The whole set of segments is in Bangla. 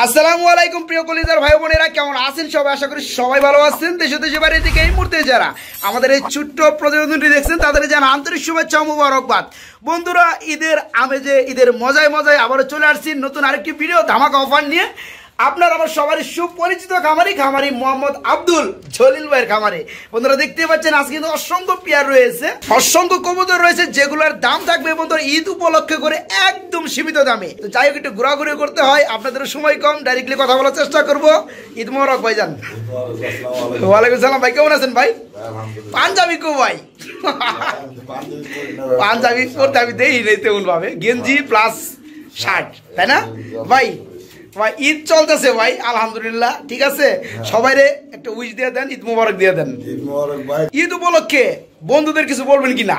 আসসালামু আলাইকুম প্রিয় কলিজার ভাই বোনেরা, কেমন আছেন সবাই? আশা করি সবাই ভালো আছেন। দেশে দেশে বাইরে থেকে এই মুহূর্তে যারা আমাদের এই ছোট্ট প্রতিবেদনটি দেখছেন তাদের জানা আন্তরিক শুভেচ্ছা ও মুবারকবাদ। বন্ধুরা, ঈদের আমেজে ঈদের মজায় মজায় আবারও চলে আসছি নতুন আরেকটি ভিডিও ধামাকা অফার নিয়ে। আপনার আমার সবারই সুপরিচিত খামারি মোহাম্মদ আব্দুল জলিল ভাইয়ের খামারে। বন্ধুরা দেখতে পাচ্ছেন আজকে কিন্তু অসংখ্য পেয়ার রয়েছে, অসংখ্য কবুতর রয়েছে, যেগুলোর দাম থাকবে বন্ধুরা ঈদ উপলক্ষে করে একদম সীমিত দামে। তো যাই হোক, একটু ঘোরাঘুরি করতে হয়, আপনাদের সময় কম, ডাইরেক্টলি কথা বলার চেষ্টা করবো। ঈদ মোবারক ভাইজান। ওয়ালাইকুম সালাম ভাই, কেমন আছেন ভাই? পাঞ্জাবি কো ভাই? পাঞ্জাবি পরতে আমি দেই নেই তেমন ভাবে, গেঞ্জি প্লাস শার্ট, তাই না ভাই? ভাই ঈদ চলতেছে ভাই, আলহামদুলিল্লাহ, ঠিক আছে। সবাইরে একটা উইশ দিয়ে দেন, ঈদ মোবারক দিয়ে দেন। ঈদ উপলক্ষে বন্ধুদের কিছু বলবেন কিনা?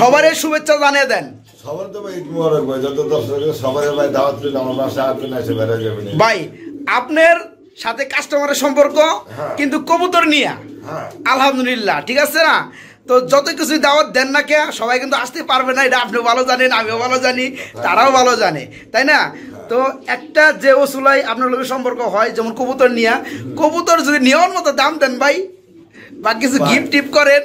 সবারই শুভেচ্ছা জানিয়ে দেন। ভাই আপনার সাথে কাস্টমারের সম্পর্ক কিন্তু কবুতর নিয়ে, আলহামদুলিল্লাহ, ঠিক আছে না? তো যত কিছু দাওয়াত দেন না কে, সবাই কিন্তু আসতে পারবে না, এটা আপনি ভালো জানেন, আমিও ভালো জানি, তারাও ভালো জানে, তাই না? তো একটা যে ওসুলাই আপনার লোকের সম্পর্ক হয়, যেমন কবুতর নিয়ে, কবুতর যদি নেওয়ার মতো দাম দেন ভাই, বা কিছু গিফট টিপ করেন,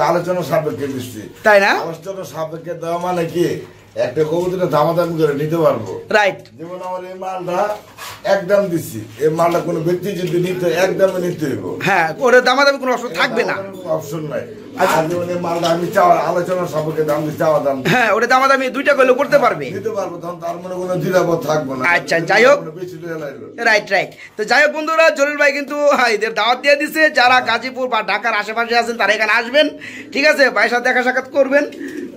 আলোচনা সাপেক্ষে দিচ্ছি, তাই না? আলোচনা সাপেক্ষে দেওয়া মানে কি, একটা কবুতরের দামাদামি করে নিতে পারবো, রাইট? যেমন আমার এই মালটা একদম দিচ্ছি, এই মালটা কোনো ব্যক্তি যদি নিতে একদমে নিতে হইব, হ্যাঁ, ওরে দামাদামি কোনো অপশন থাকবে না, অপশন নাই। আর যেমন এই মালটা আমি চাওয়া আলোচনা সাপেক্ষে দাম দিচ্ছি, চাওয়া দাম, হ্যাঁ, ওরে দামাদামি দুইটা করলে করতে পারবে, নিতে পারবো, তখন তার মনে কোনো দ্বিধাবোধ থাকবে না। আচ্ছা, যাই হোক, রাইট রাইট। তো যাই হোক বন্ধুরা, জলিল ভাই কিন্তু এদের দাওয়াত দিয়ে দিছে, যারা গাজীপুর বা ঢাকার আশেপাশে আছেন তারা এখানে আসবেন, ঠিক আছে? ভাইয়ের সাথে দেখা সাক্ষাৎ করবেন,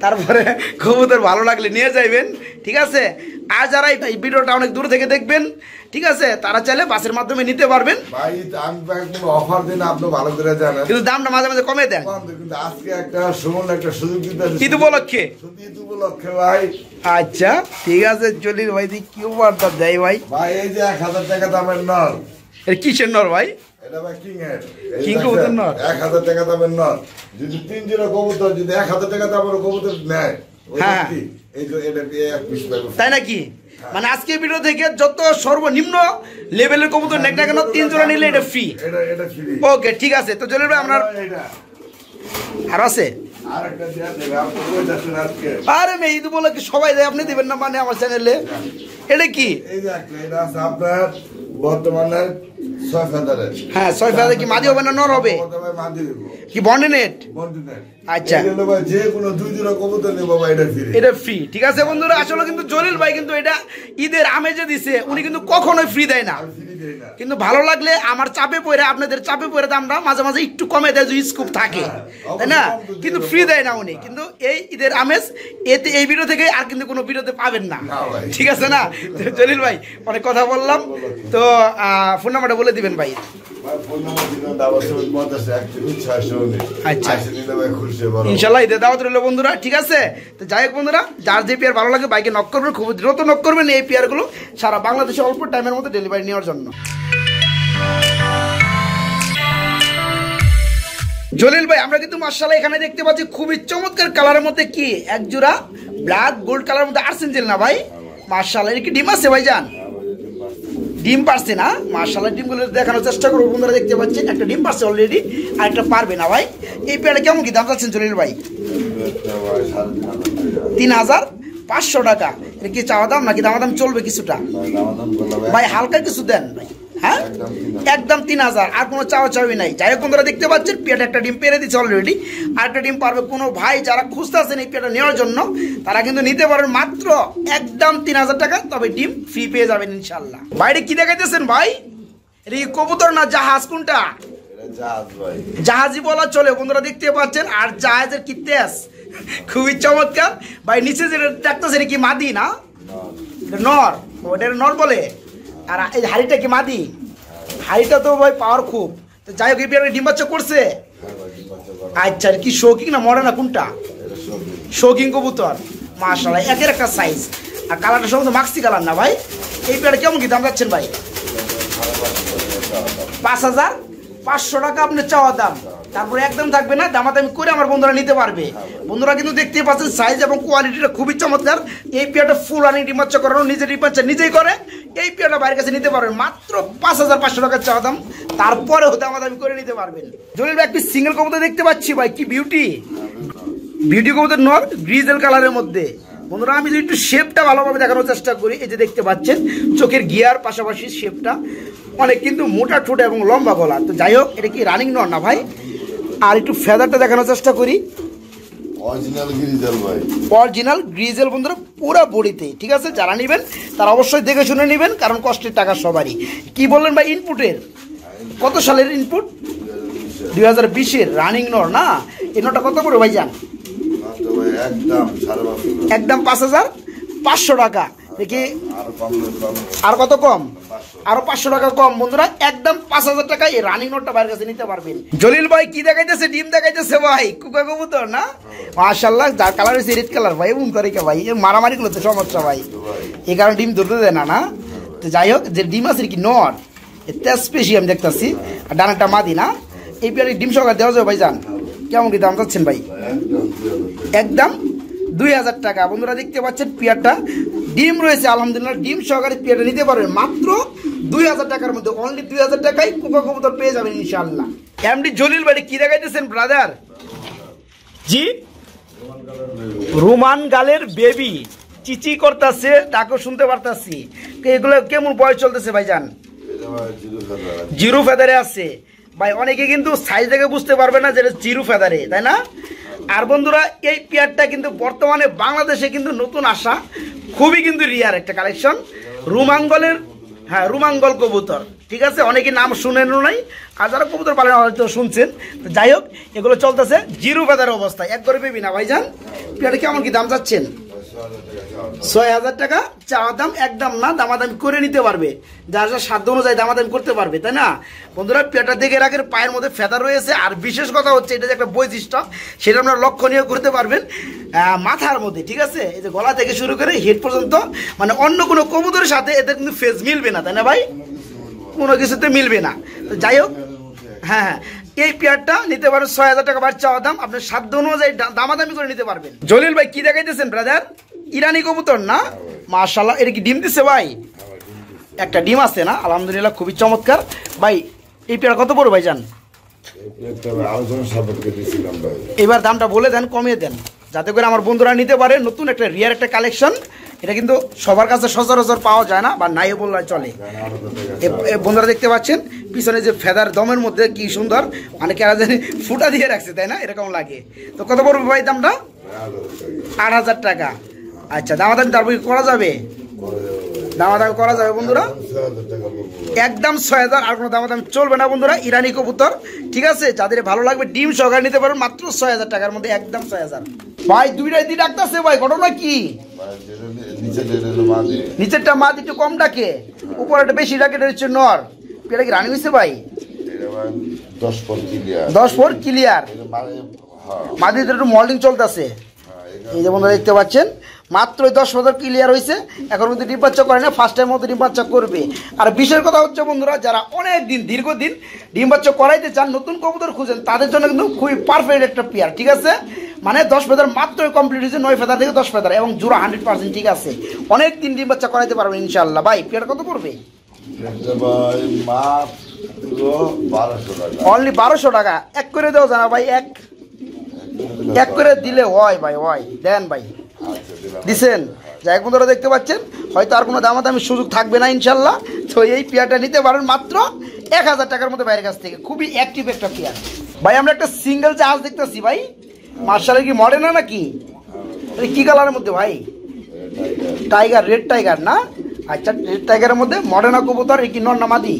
তারপরে কবুতর ভালো লাগলে নিয়ে যাইবেন, ঠিক আছে? আর যারা এই ভিডিওটা অনেক দূর থেকে দেখবেন, ঠিক আছে, তারা চাইলে বাসের মাধ্যমে নিতে পারবেন। ভাই আমি কোনো অফার দিন, আপনি ভালো করে জানেন, কিন্তু দামটা মাঝে মাঝে কমে দেন। কিন্তু আজকে একটা সুমন একটা সুযোগ দিতে ঈদ উপলক্ষে, ঈদ উপলক্ষে ভাই। আচ্ছা ঠিক আছে, জলিল ভাই কি বার্তা দেয় ভাই? ভাই এই যে 1000 টাকা দামের নর, এটা কিসের নর ভাই? এটা ভাই কিং এর, কিং কবুতর নর, 1000 টাকা দামের নর। যদি 3 জোড়া কবুতর যদি 1000 টাকা দামের কবুতর নেয়, হ্যাঁ, এই যে এটা এক পিস পাবে, তাই নাকি? মানে আজকে ভিডিও থেকে যত সর্বনিম্ন লেভেলের কবুতর নেক না কেন, 3 জোড়া নিলে এটা ফ্রি। এটা ফ্রি। ওকে, ঠিক আছে। তো জলিল ভাই আপনার আর আছে? আরেকটা দেয়া দেবে, আপনি কই যাচ্ছেন আজকে? আরে মেয়ে ঈদ বলে কি সবাই দেয়, আপনি দিবেন না মানে আমার চ্যানেলে? এটা কি? এই যে এটা আছে আপনার বর্তমানে 6000 এর। হ্যাঁ, 6000 কি মাদি হবে না নর হবে? মাদি হবে। কি বন্ডিনেট? বন্ডিনেট। আচ্ছা, এগুলো ভাই যে কোনো 2 জোড়া কবুতর নিব ভাই, এটা ফ্রি। এটা ফ্রি, ঠিক আছে বন্ধুরা। আসলে কিন্তু জলিল ভাই কিন্তু এটা ঈদের আমেজে দিছে, উনি কিন্তু কখনোই ফ্রি দেয় না। কিন্তু ভালো লাগলে আমার চাপে পড়ে, আপনাদের চাপে পড়ে দামটা মাঝে মাঝে একটু কমে দেয়, যদি স্কুপ থাকে, তাই না? কিন্তু ফ্রি দেয় না উনি। কিন্তু এই ঈদের আমেজ এতে এই ভিডিও থেকে আর কিন্তু কোনো ভিডিওতে পাবেন না, ঠিক আছে না? জলিল ভাই অনেক কথা বললাম, তো ফোন নাম্বারটা বলে দিবেন ভাই। ইনশাল্লাহ ঈদের দাওয়াত রইল বন্ধুরা, ঠিক আছে? তো যাই হোক বন্ধুরা, যার যে পেয়ার ভালো লাগে বাইকে নক করবেন, খুব দ্রুত নক করবেন এই পেয়ারগুলো সারা বাংলাদেশে অল্প টাইমের মধ্যে ডেলিভারি নেওয়ার জন্য। জলিল ভাই আমরা কিন্তু মাশাআল্লাহ এখানে দেখতে পাচ্ছি খুবই চমৎকার কালারের মধ্যে কি এক জোড়া ব্ল্যাক গোল্ড কালারের মধ্যে আর্সেঞ্জেল না ভাই? মাশাআল্লাহ, এটা কি ডিম আছে ভাই জান? ডিম পারছে না? মাশাআল্লাহ, ডিমগুলো দেখানোর চেষ্টা করবো। বন্ধুরা দেখতে পাচ্ছেন একটা ডিম পারছে অলরেডি, আর একটা পারবে না ভাই। এই পেয়ারটা কেমন কি দাম চাচ্ছেন জলিল ভাই? 3500 টাকা। এটা কি চাওয়া দাম নাকি দামাদাম চলবে কিছুটা? ভাই হালকা কিছু দেন ভাই, হ্যাঁ একদম 3000, আর কোনো চাওয়া চাওয়ি নাই। যাই হোক বন্ধুরা দেখতে পাচ্ছেন পেয়ারটা একটা ডিম পেরে দিচ্ছে অলরেডি, আর একটা ডিম পারবে। কোনো ভাই যারা খুঁজতে আছেন এই পেয়ারটা নেওয়ার জন্য, তারা কিন্তু নিতে পারেন মাত্র একদম 3000 টাকা, তবে ডিম ফ্রি পেয়ে যাবেন ইনশাল্লাহ। বাইরে কি দেখাইতেছেন ভাই? এটা কি কবুতর না জাহাজ? কোনটা? জাহাজই বলা চলে বন্ধুরা, দেখতে পাচ্ছেন। আর জাহাজের কি তেজ, খুবই চমৎকার ভাই। নিচে যেটা দেখতেছে এটা কি মাদি না? নর, ওটা নর বলে। আর এই হাড়িটা কি মাদি? হাড়িটা তো ভাই পাওয়ার খুব। তো যাই হোক এই পেয়ারে ডিম বাচ্চা করছে। আচ্ছা, কি শৌকিং না মরে না কোনটা? শৌকিং কবুতর, মাশাআল্লাহ, একের একটা সাইজ। আর কালারটা সম্ভবত মাক্সি কালার না ভাই? এই পেয়ারে কেমন কি দাম যাচ্ছেন ভাই? 5500 টাকা আপনি চাওয়া দাম। তারপরে একদম থাকবে না, দামাদামি করে আমার বন্ধুরা নিতে পারবে। বন্ধুরা কিন্তু দেখতে পাচ্ছেন সাইজ এবং কোয়ালিটিটা খুবই চমৎকার। এই পেয়ারটা ফুল রানিং ডিম বাচ্চা করানো, নিজে ডিম বাচ্চা নিজেই করে। এই পেয়ারটা বাইরের কাছে নিতে পারবেন মাত্র 5500 টাকার চাওয়া দাম, তারপরে দামাদামি করে নিতে পারবেন। জলিল ভাই একটি সিঙ্গেল কবুতর দেখতে পাচ্ছি ভাই, কি বিউটি কবুতর নর গ্রিজেল কালারের মধ্যে। বন্ধুরা আমি যদি একটু শেপটা ভালোভাবে দেখানোর চেষ্টা করি, এই যে দেখতে পাচ্ছেন চোখের গিয়ার পাশাপাশি শেপটা অনেক কিন্তু মোটা ঠোঁট এবং লম্বা গলা। তো যাই হোক, এটা কি রানিং নর না ভাই? আর একটু ফেদারটা দেখানোর চেষ্টা করি, অরিজিনাল গ্রিজেল বন্ধুরা পুরো বডিতে। ঠিক আছে, যারা নেবেন তারা অবশ্যই দেখে শুনে নেবেন, কারণ কষ্টের টাকা সবারই। কি বললেন ভাই ইনপুটের? কত সালের ইনপুট? 2020-এর রানিং নর না? এই নরটা কত করে ভাই যান? একদম 5500 টাকা। দেখি আর কত কম? আরো 500 টাকা কম বন্ধুরা, একদম 5000 টাকা এই রানিং নোটটা বাইরের কাছে নিতে পারবেন। জলিল ভাই কি দেখাইতেছে? ডিম দেখাইতেছে ভাই, কুকা কবুতর না? মাশাআল্লাহ, যার কালার হচ্ছে রেড কালার ভাই, এমন করে কে ভাই? মারামারি গুলো তো সমস্যা ভাই, এই কারণে ডিম ধরতে দেয় না। না তো যাই হোক, যে ডিম আছে কি নর, এটা স্পেশালি আমি দেখতেছি। আর ডানাটা মাদি না? এই পেয়ারে ডিম সহকারে দেওয়া যাবে ভাই যান? কেমন কি দাম চাচ্ছেন ভাই? একদম 2000 টাকা। বন্ধুরা দেখতে পাচ্ছেন পেয়ারটা ডিম রয়েছে, আলহামদুলিল্লাহ ডিম সহকারে পেয়ারটা নিতে পারবেন মাত্র 2000 টাকার মধ্যে। অনলি 2000 টাকায় কোকা কবুতর পেয়ে যাবেন ইনশাআল্লাহ। এমডি জলিল ভাই কি দেখাইতেছেন ব্রাদার? জি, রোমান গালের বেবি চিচি করতেছে, ডাকও শুনতে পারতাছি। এগুলো কেমন বয়স চলতেছে ভাইজান? জিরো ফেদারে আছে ভাই। অনেকে কিন্তু সাইজ দেখে বুঝতে পারবে না যে জিরো ফেদারে, তাই না? আর বন্ধুরা এই পেয়ারটা কিন্তু বর্তমানে বাংলাদেশে কিন্তু নতুন আসা, খুবই কিন্তু রিয়ার একটা কালেকশন। রুমাঙ্গলের, হ্যাঁ রুমাঙ্গল কবুতর। ঠিক আছে, অনেকে নাম শুনেনও নাই, আর যারা কবুতর পালেন হয়তো শুনছেন। তো যাই হোক, এগুলো চলতেছে জিরো ফেদারের অবস্থায়, একবারে পেবি না ভাইজান। পেয়ারটা কেমন কি দাম চাচ্ছেন? 6000 টাকা চাওয়া দাম, একদম না, দামাদামি করে নিতে পারবে, যার যার সাধ্য অনুযায়ী দামাদামি করতে পারবে, তাই না? বন্ধুরা পেটা দেখে রাখেন, পায়ের মধ্যে ফেদা রয়েছে। আর বিশেষ কথা হচ্ছে, এটা যে একটা বৈশিষ্ট্য, সেটা আপনারা লক্ষণীয় করতে পারবেন মাথার মধ্যে। ঠিক আছে, এই যে গলা থেকে শুরু করে হেড পর্যন্ত, মানে অন্য কোনো কবুতরের সাথে এদের কিন্তু ফেস মিলবে না, তাই না ভাই? কোনো কিছুতে মিলবে না। তো যাই হোক, হ্যাঁ হ্যাঁ, এই পেয়ারটা নিতে পারেন 6000 টাকা বার চাওয়া দাম, আপনার সাধ্য অনুযায়ী দামাদামি করে নিতে পারবেন। জলিল ভাই কি দেখাইতেছেন ব্রাদার? ইরানি কবুতর না? মাশাআল্লাহ, এটা কি ডিম দিচ্ছে ভাই? একটা ডিম আছে না? আলহামদুলিল্লাহ, খুবই চমৎকার ভাই। এই পেয়ার কত পড়বে ভাই জান? এবার দামটা বলে দেন, কমিয়ে দেন, যাতে করে আমার বন্ধুরা নিতে পারে। নতুন একটা রিয়ার একটা কালেকশন, এটা কিন্তু সবার কাছে সচরাচর পাওয়া যায় না, বা নাইও বললে চলে। বন্ধুরা দেখতে পাচ্ছেন পিছনে যে ফেদার দমের মধ্যে কি সুন্দর, মানে কেরা জানি ফুটা দিয়ে রাখছে, তাই না? এরকম লাগে। তো কত পড়বে ভাই দামটা? 8000 টাকা। আচ্ছা, দামাদামি তারপর করা যাবে? দামাদামি করা যাবে বন্ধুরা, একদম 6000, আর কোনো দামাদামি চলবে না বন্ধুরা। ইরানি কবুতর, ঠিক আছে, যাদের ভালো লাগবে ডিম সহকারে নিতে পারবেন মাত্র 6000 টাকার মধ্যে, একদম 6000। ভাই দুইটাই দিয়ে ডাকতেছে ভাই, ঘটনা কি? নিচেরটা মাদি একটু কম ডাকে, উপরেটা বেশি ডাকে, এটা হচ্ছে নর। এটা কি রানি হয়েছে ভাই? 10 পর ক্লিয়ার। মাদিদের একটু মল্ডিং চলতেছে, এই যে বন্ধুরা দেখতে পাচ্ছেন, মাত্র 10,000 ক্লিয়ার হয়েছে। এখন কিন্তু ডিম বাচ্চা করে না, ফার্স্ট টাইম মতো ডিম বাচ্চা করবে। আর বিশেষ কথা হচ্ছে বন্ধুরা, যারা অনেক দিন দীর্ঘদিন ডিম বাচ্চা করাইতে চান, নতুন কবুতর খুঁজেন, তাদের জন্য কিন্তু খুবই পারফেক্ট একটা পেয়ার। ঠিক আছে, মানে 10 ফেদার মাত্র কমপ্লিট হয়েছে, 9 ফেদার থেকে 10 ফেদার, এবং জোড়া 100%। ঠিক আছে, অনেক দিন ডিম বাচ্চা করাইতে পারবেন ইনশাআল্লাহ। ভাই পেয়ার কত পড়বে? অনলি 1200 টাকা। এক করে দেও জানা ভাই, এক করে দিলে হয় ভাই, হয় দেন ভাই, দিছেন। যাই হোক বন্ধুরা দেখতে পাচ্ছেন, হয়তো আর কোনো দামাদামির সুযোগ থাকবে না ইনশাল্লাহ। তো এই পেয়ারটা নিতে পারেন মাত্র 1000 টাকার মধ্যে বাইরের কাছ থেকে, খুবই অ্যাক্টিভ একটা পেয়ার। ভাই আমরা একটা সিঙ্গেল জাহাজ দেখতেছি ভাই, মার্শালের কি মডেল না নাকি? কি কালারের মধ্যে ভাই? টাইগার, রেড টাইগার না? আচ্ছা, রেড টাইগারের মধ্যে মডেনা কবুতর। এটা কি নর না মাদি?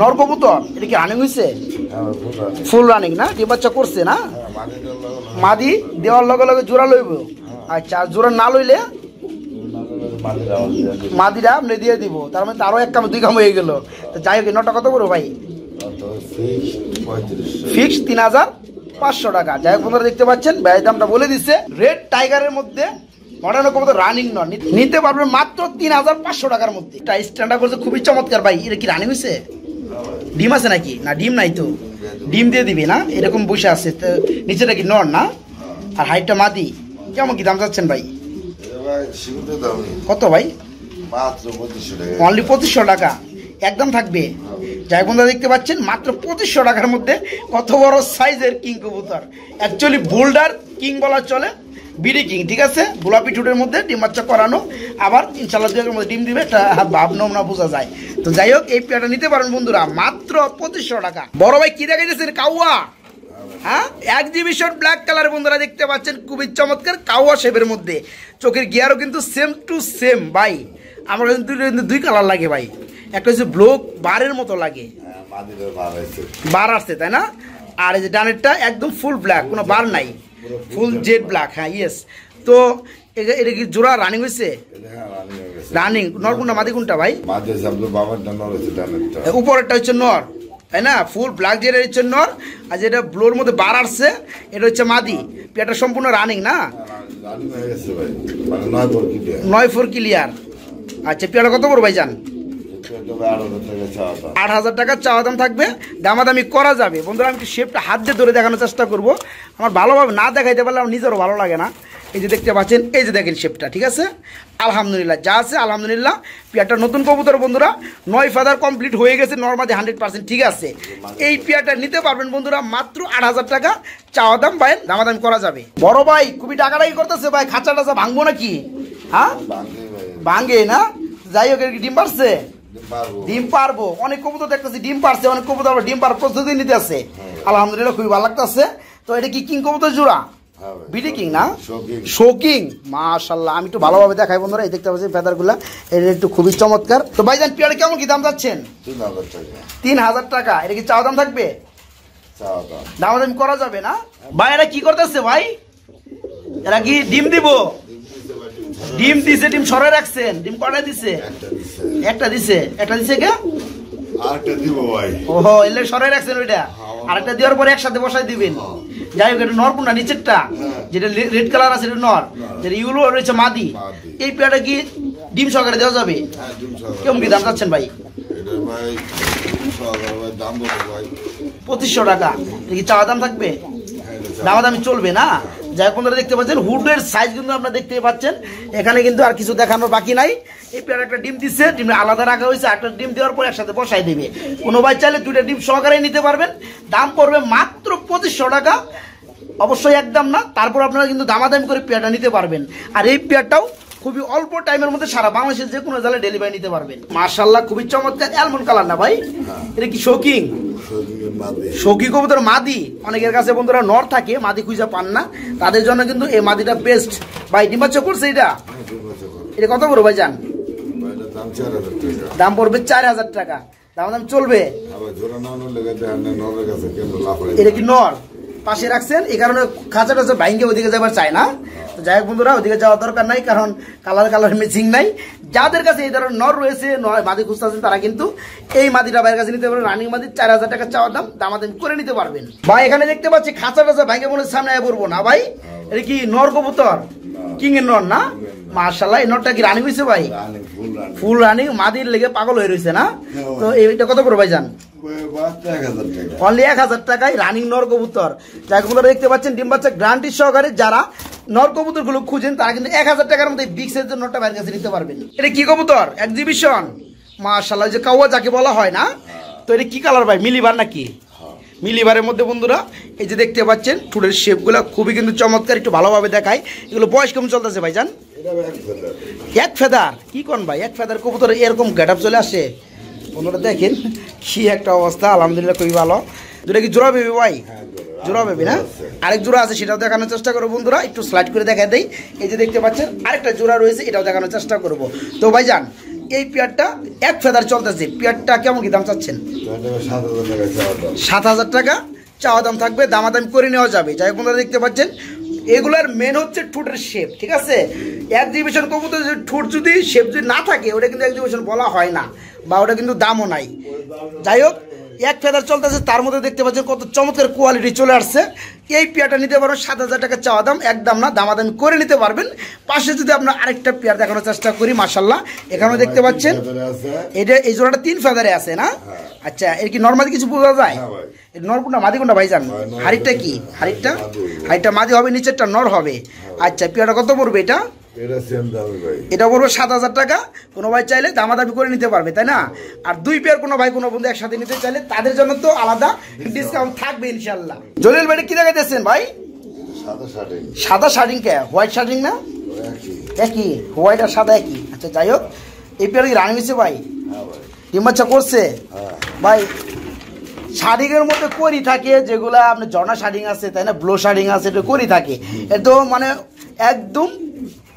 নর কবুতর। এটা কি রানিং হয়েছে? ফুল রানিং না? ডিম বাচ্চা করছে না? মাদি দেওয়ার লগে লগে জোড়া লইব। আচ্ছা, জোড়া না লইলে মাদিরা আপনি দিয়ে দিব, তার মানে আরো 1 কাম 2 কাম হয়ে গেল। তো যাই হোক, নটা কত করবো ভাই? ফিক্স 3500 টাকা। যাই হোক বন্ধুরা দেখতে পাচ্ছেন, ভাই দামটা বলে দিচ্ছে। রেড টাইগারের মধ্যে মডার্ন কবুতর রানিং নন, নিতে পারবেন মাত্র 3500 টাকার মধ্যে। এটা স্ট্যান্ডার্ড করছে, খুবই চমৎকার ভাই। এটা কি রানিং হয়েছে? ডিম আছে নাকি? না ডিম নাই তো, ডিম দিয়ে দিবি না, এরকম বসে আছে। তো নিচেটা কি নর না? আর হাইটটা মাদি। কেমন কি দাম চাচ্ছেন ভাই? কত ভাই? অনলি 2500 টাকা একদম থাকবে। যাই বন্ধুরা দেখতে পাচ্ছেন মাত্র 2500 টাকার মধ্যে কত বড় সাইজের কিং কবুতর। অ্যাকচুয়ালি বোল্ডার কিং বলা চলে, বিডি কিং, ঠিক আছে। গোলাপি ঠোঁটের মধ্যে ডিম বাচ্চা করানো, আবার ইনশাল্লাহ দুয়ের মধ্যে ডিম দিবে, এটা ভাব নমুনা বোঝা যায়। তো যাই হোক, এই পেয়ারটা নিতে পারেন বন্ধুরা মাত্র 2500 টাকা। বড় ভাই কি দেখাইতেছেন? কাউয়া, হ্যাঁ, এক্সিবিশন ব্ল্যাক কালার বন্ধুরা দেখতে পাচ্ছেন, খুবই চমৎকার কাউয়া শেপের মধ্যে। চোখের গিয়ারও কিন্তু সেম টু সেম ভাই। আমার কিন্তু দুই কালার লাগে ভাই, একটা হচ্ছে ব্লক বারের মতো লাগে, বার আসছে তাই না? আর এই যে ডানেরটা একদম ফুল ব্ল্যাক, কোনো বার নাই, ফুল জেড ব্ল্যাক। হ্যাঁ ইয়েস। তো এটা কি জোড়া রানিং হয়েছে? রানিং। নর কোনটা মাদি কোনটা ভাই? উপরেরটা হচ্ছে নর তাই না? ফুল ব্ল্যাক যেটা হচ্ছে নর, আর যেটা ব্লোর মধ্যে বার আসছে এটা হচ্ছে মাদি। পেয়ারটা সম্পূর্ণ রানিং না? 9 ক্লিয়ার। আচ্ছা, পেয়ারটা কত বড় ভাই জান? 8,000 টাকা চাওয়া দাম থাকবে, দামাদামি করা যাবে বন্ধুরা। আমি শেপটা হাত দিয়ে ধরে দেখানোর চেষ্টা করব, আমার ভালোভাবে না দেখাইতে পারলে আমার নিজেরও ভালো লাগে না। এই যে দেখতে পাচ্ছেন, এই যে দেখেন শেপটা, ঠিক আছে। আলহামদুলিল্লাহ যা আছে আলহামদুলিল্লাহ। পেয়ারটা নতুন কবুতর বন্ধুরা, 9 ফেদার কমপ্লিট হয়ে গেছে, নর্মালি 100% ঠিক আছে। এই পেয়ারটা নিতে পারবেন বন্ধুরা মাত্র 8,000 টাকা চাওয়া দাম, ভাই দামাদামি করা যাবে। বড় ভাই খুবই টাকাটাই করতেছে ভাই, খাঁচা টাচা ভাঙবো নাকি? হ্যাঁ ভাঙে না? যাই হোক, ডিম পারছে? ডিম পারবো। অনেক কবুতর দেখতেছি ডিম পারছে, অনেক কবুতর ডিম পার প্রস্তুতি নিতে আছে। আলহামদুলিল্লাহ খুবই ভালো লাগতেছে। তো এটা কি কিং কবুতর জোড়া? বিডি কিং না? শোকিং। মাশাআল্লাহ, আমি একটু ভালোভাবে দেখাই বন্ধুরা। এই দেখতে পাচ্ছেন ফেদারগুলা, এটা একটু খুবই চমৎকার। তো ভাইজান পেয়ারে কেমন কি দাম যাচ্ছেন? 3,000 টাকা। এটা কি চাওয়া দাম থাকবে? দাম দাম করা যাবে না ভাই? এরা কি করতেছে ভাই? এরা কি ডিম দিব? ডিম দিছে, ডিম সরে রাখছেন। ডিম কটা দিছে? একটা দিছে। একটা দিছে কে? আরেকটা দিব ভাই। ওহো, এলে সরে রাখছেন ওইটা, আরেকটা দেওয়ার পরে একসাথে বসাই দিবেন। যাই হোক, এটা নর কোনটা? নিচেরটা যেটা রেড কালার আছে এটা নর, যেটা ইউলো রয়েছে মাদি। এই পেয়ারটা কি ডিম সহকারে দেওয়া যাবে? কেমন কি দাম চাচ্ছেন ভাই? 2500 টাকা। এটা কি চাওয়া দাম থাকবে? দামাদামি চলবে না? যাই হোক বন্ধুরা দেখতে পাচ্ছেন হুডের সাইজ কিন্তু আপনারা দেখতে পাচ্ছেন, এখানে কিন্তু আর কিছু দেখানোর বাকি নাই। এই পেয়ার একটা ডিম দিচ্ছে, ডিম আলাদা রাখা হয়েছে, একটা ডিম দেওয়ার পর একসাথে বসাই দেবে। কোনো ভাই চাইলে 2টা ডিম সহকারে নিতে পারবেন। দাম পড়বে মাত্র 2500 টাকা, অবশ্যই একদম না। তারপর আপনারা কিন্তু দামাদামি করে পেয়ারটা নিতে পারবেন। আর এই পেয়ারটাও খুবই অল্প টাইমের মধ্যে সারা বাংলাদেশের যে কোনো জায়গায় ডেলিভারি নিতে পারবেন। মাশাআল্লাহ খুবই চমৎকার অ্যালমন্ড কালার না ভাই? এটা কি শোকিং? শোকি কবুতর মাদি। অনেকের কাছে বন্ধুরা নর থাকে, মাদি খুঁজে পান না, তাদের জন্য কিন্তু এই মাদিটা বেস্ট ভাই। ডিম বাচ্চা করছে এটা? এটা কত বড় ভাই জান? দাম পড়বে 4,000 টাকা। দাম দাম চলবে? এটা কি নর? পাশে রাখছেন এই কারণে খাঁচা টাচা ভাইঙ্গে ওদিকে যাবার চায় না। তো যাই হোক বন্ধুরা, ওদিকে যাওয়ার দরকার নাই, কারণ কালার ম্যাচিং নাই। যাদের কাছে এই ধরনের নর রয়েছে, মাদি খুঁজতেছেন, তারা কিন্তু এই মাদিটা ভাইয়ের কাছে নিতে পারবেন। রানিং মাদি 4,000 টাকা চাওয়া দাম, দামাদামি করে নিতে পারবেন ভাই। এখানে দেখতে পাচ্ছি খাঁচা টাচা ভাইঙ্গে মনে সামনে আয় পড়বো না ভাই? এটা কি নর কবুতর? কিং এর নর না? মাশাআল্লাহ, এই নরটা কি রানিং হয়েছে ভাই? ফুল রানিং, মাদির লেগে পাগল হয়ে রয়েছে না? তো এইটা কত করে ভাই জান? অনলি 1000 টাকায় রানিং নর কবুতর। যাগুলো দেখতে পাচ্ছেন ডিম বাচ্চা গ্যারান্টি সহকারে। যারা নর কবুতর গুলো খুঁজেন তারা কিন্তু 1000 টাকার মধ্যে বিগ সাইজের নরটা বাইরের কাছে নিতে পারবেন। এটা কি কবুতর? এক্সিবিশন। মাশাআল্লাহ, যে কাওয়া যাকে বলা হয় না? তো এটা কি কালার ভাই? মিলিবার নাকি? মিলিবারের মধ্যে বন্ধুরা এই যে দেখতে পাচ্ছেন ঠোঁটের শেপগুলো খুবই কিন্তু চমৎকার। একটু ভালোভাবে দেখাই, এগুলো বয়স কেমন চলতেছে ভাই জান? 1 ফেদার। কি কোন ভাই 1 ফেদার কবুতর এরকম গেটআপ চলে আসে বন্ধুরা? দেখেন কি একটা অবস্থা। আলহামদুলিল্লাহ খুবই ভালো। দুটা কি জোড়া বেবি ভাই? জোড়া বেবি না? আরেক জোড়া আছে, সেটাও দেখানোর চেষ্টা করবো বন্ধুরা। একটু স্লাইড করে দেখা দেই। এই যে দেখতে পাচ্ছেন আরেকটা জোড়া রয়েছে, এটাও দেখানোর চেষ্টা করবো। তো ভাই জান, এই পেয়ারটা 1 ফেদার চলতেছে, পেয়ারটা কেমন কি দাম চাচ্ছেন? 7,000 টাকা চাওয়া দাম থাকবে, দামাদামি করে নেওয়া যাবে। যাই হোক বন্ধুরা দেখতে পাচ্ছেন এগুলার মেন হচ্ছে ঠোঁটের শেপ, ঠিক আছে? এক্সিবিশন কবুতর ঠোঁট যদি শেপ যদি না থাকে ওটা কিন্তু এক্সিবিশন বলা হয় না, বা ওটা কিন্তু দামও নাই। যাই হোক এক ফেদার চলতেছে, তার মধ্যে দেখতে পাচ্ছেন কত চমৎকার কোয়ালিটি চলে আসছে। এই পেয়ারটা নিতে পারবেন 7,000 টাকা চাওয়া দাম, একদম না, দামাদামি করে নিতে পারবেন। পাশে যদি আপনার আরেকটা পেয়ার দেখানোর চেষ্টা করি, মাশাল্লাহ এখানেও দেখতে পাচ্ছেন এটা এই জোড়াটা 3 ফেদারে আছে না? আচ্ছা, এর কি নর্মালি কিছু বোঝা যায়? নরপুনা মাদি কোনটা ভাইজান? হাড়িটা কি? হাড়িটা মাদি হবে, নিচেরটা নর হবে। আচ্ছা, পেয়ারটা কত পড়বে এটা? এটা পড়বে 7,000 টাকা। কোনো ভাই চাইলে দামাদামি করে নিতে পারবে, তাই না? আর 2 পেয়ার কোনো ভাই কোনো বন্ধু একসাথে নিতে চাইলে তাদের জন্য তো আলাদা ডিসকাউন্ট থাকবে ইনশাল্লাহ। জলিল ভাই কি দেখাইতেছেন ভাই? সাদা শার্টিং কে? হোয়াইট শার্টিং না? একই, হোয়াইট আর সাদা একই। আচ্ছা, যাই হোক, এই পেয়ার কি রানিং হয়েছে ভাই? ডিম বাচ্চা করছে ভাই। শার্টিং এর মধ্যে করি থাকে যেগুলা আপনার জর্না শার্টিং আছে, তাই না, ব্লো শার্টিং আছে, এটা করি থাকে। এটা তো মানে একদম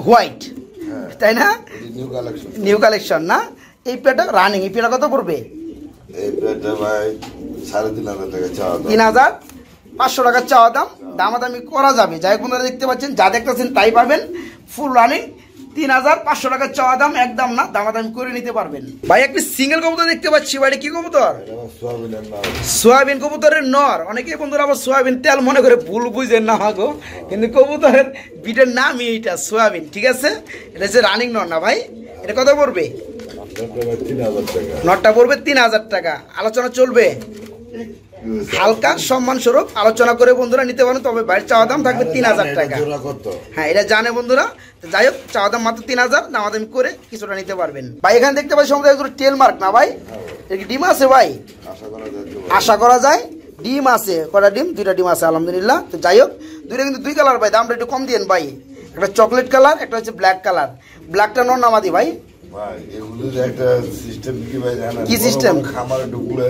হোয়াইট, তাই না? নিউ কালেকশন না? এই পেয়ারটা রানিং। এই পেয়ারটা কত পড়বে? এই পেয়ারটা ভাই 3,500 টাকা চাওয়া দাম। 3,500 টাকা চাওয়া দাম, দামাদামি করা যাবে। যাই বন্ধুরা দেখতে পাচ্ছেন, যা দেখতেছেন তাই পাবেন। ফুল রানিং, 3,500 টাকা চাওয়া দাম, একদম না, দামাদামি করে নিতে পারবেন। ভাই একটি সিঙ্গেল কবুতর দেখতে পাচ্ছি ভাই, কি কবুতর? সোয়াবিন কবুতরের নর। অনেকে বন্ধুরা আবার সোয়াবিন তেল মনে করে ভুল বুঝেন না গো, কিন্তু কবুতরের বিটের নামই এইটা সোয়াবিন, ঠিক আছে? এটা হচ্ছে রানিং নর না ভাই? এটা কত পড়বে? নরটা পড়বে 3,000 টাকা। আলোচনা চলবে, হালকা সম্মান স্বরূপ আলোচনা করে বন্ধুরা নিতে পারেন। তবে বাইরের চাওয়া দাম থাকবে 3,000 টাকা। হ্যাঁ, এটা জানে বন্ধুরা। যাই হোক, চাওয়া দাম মাত্র 3,000, দামাদামি করে কিছুটা নিতে পারবেন। ভাই এখানে দেখতে পাচ্ছি সমুদ্র টেল মার্ক না ভাই? এর কি ডিম আছে ভাই? আশা করা যায় ডিম আছে। কটা ডিম? 2টা ডিম আছে আলহামদুলিল্লাহ। তো যাই হোক, 2টা কিন্তু 2 কালার ভাই, দামটা একটু কম দিয়েন ভাই। একটা চকলেট কালার, একটা হচ্ছে ব্ল্যাক কালার। ব্ল্যাকটা নর না মাদি ভাই? কি সিস্টেম? খামারে ঢুকলে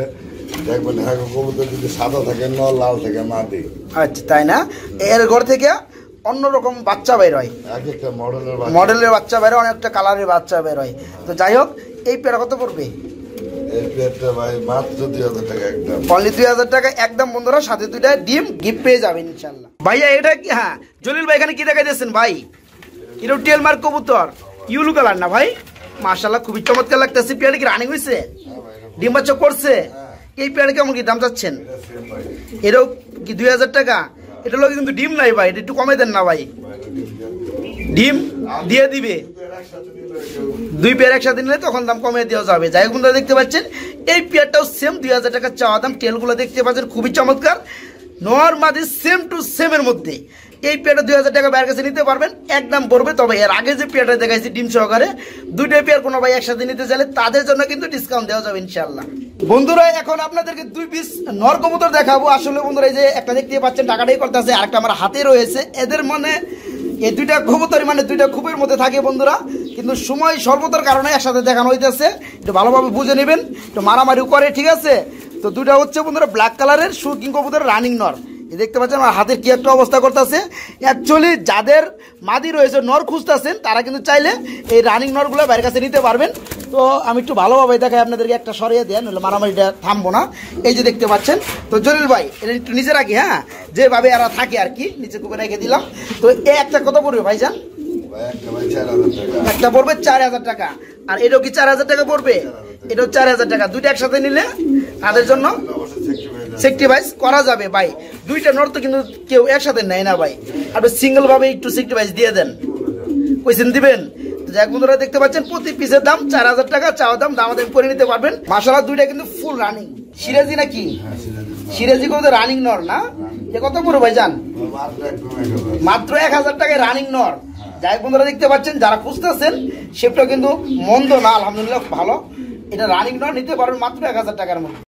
দেখবেন কবুতর যদি সাদা থাকে নর, লাল থাকে মাদি। আচ্ছা, তাই না? এর ঘর থেকে অন্যরকম বাচ্চা বের হয়, মডেলের বাচ্চা বের হয়, অনেকটা কালারের বাচ্চা বের হয়। তো যাই হোক, এই পেয়ারা কত পড়বে? এই পেয়ারটা ভাই মাত্র 2,000 টাকা, একদম অনলি 2,000 টাকা, একদম বন্ধুরা। সাথে 2টা ডিম গিফট পেয়ে যাবেন ইনশাআল্লাহ। ভাইয়া এটা কি? হ্যাঁ জলিল ভাই, এখানে কি দেখাইতেছেন ভাই? এটা টেল মার্ক কবুতর, ইউলু কালার না ভাই? মাশাআল্লাহ, খুবই চমৎকার লাগতেছে। পেয়ারা কি রানিং হয়েছে? ডিম বাচ্চা করছে? এই পেয়ারা কেমন কি দাম চাচ্ছেন? এটাও কি 2,000 টাকা? এটা লোক কিন্তু ডিম নাই ভাই, এটা একটু কমে দেন না ভাই। ডিম দিয়ে দিবে, 2 পেয়ার একসাথে নিলে তখন দাম কমে দেওয়া যাবে। যাই হোক বন্ধুরা দেখতে পাচ্ছেন, এই পেয়ারটাও সেম 2,000 টাকা চাওয়া দাম। টেলগুলো দেখতে পাচ্ছেন খুবই চমৎকার, নর মাদি সেম টু সেমের মধ্যে। এই পেয়ারটা 2,000 টাকা বাইরের কাছে নিতে পারবেন, একদম পড়বে। তবে এর আগে যে পেয়ারটা দেখাইছি ডিম সহকারে, 2টা পেয়ার কোনো ভাই একসাথে নিতে চাইলে তাদের জন্য কিন্তু ডিসকাউন্ট দেওয়া যাবে ইনশাআল্লাহ। বন্ধুরা এখন আপনাদেরকে 2 পিস নর কবুতর দেখাবো। আসলে বন্ধুরা এই যে একটা দেখতে পাচ্ছেন টাকাটাই করতেছে, আরেকটা আমার হাতে রয়েছে। এদের মানে এই 2টা কবুতর মানে 2টা খুবের মধ্যে থাকে বন্ধুরা, কিন্তু সময় স্বল্পতার কারণে একসাথে দেখানো হইতেছে। একটু ভালোভাবে বুঝে নেবেন, একটু মারামারিও করে, ঠিক আছে? তো 2টা হচ্ছে বন্ধুরা ব্ল্যাক কালারের সুরকিং কবুতর, রানিং নর। দেখতে পাচ্ছেন আমার হাতের কি একটা অবস্থা করতেছে। অ্যাকচুয়ালি যাদের মাদি রয়েছে, নর খুঁজতেছেন, তারা কিন্তু চাইলে এই রানিং নরগুলো বাইরের কাছে নিতে পারবেন। তো আমি একটু ভালোভাবে দেখাই আপনাদেরকে, একটা সরিয়ে দেন, নইলে মারামারিটা থামবো না। এই যে দেখতে পাচ্ছেন। তো জলিল ভাই এটা একটু নিচে রাখি, হ্যাঁ, যেভাবে এরা থাকে আর কি, নিচে কুপে রেখে দিলাম। তো এই একটা কত পড়বে ভাইজান? একটা পড়বে 4,000 টাকা। আর এটাও কি 4,000 টাকা পড়বে? এটাও 4,000 টাকা। 2টা একসাথে নিলে তাদের জন্য সেক্রিফাইস করা যাবে ভাই। 2টা নর তো কিন্তু কেউ একসাথে নেয় না ভাই, আপনি সিঙ্গেল ভাবে একটু সেক্রিফাইস দিয়ে দেন, কইছেন দিবেন। যাক বন্ধুরা দেখতে পাচ্ছেন, প্রতি পিসের দাম 4,000 টাকা চাওয়া দাম, দামাদামি করে নিতে পারবেন। মাশাআল্লাহ, 2টা কিন্তু ফুল রানিং সিরাজি নাকি? সিরাজি কবুতর রানিং নর না? এ কত পড়বে ভাইজান? মাত্র 1,000 টাকায় রানিং নর। যাই বন্ধুরা দেখতে পাচ্ছেন, যারা খুঁজতেছেন শেপটা কিন্তু মন্দ না, আলহামদুলিল্লাহ ভালো। এটা রানিং নর, নিতে পারবেন মাত্র 1,000 টাকার মধ্যে।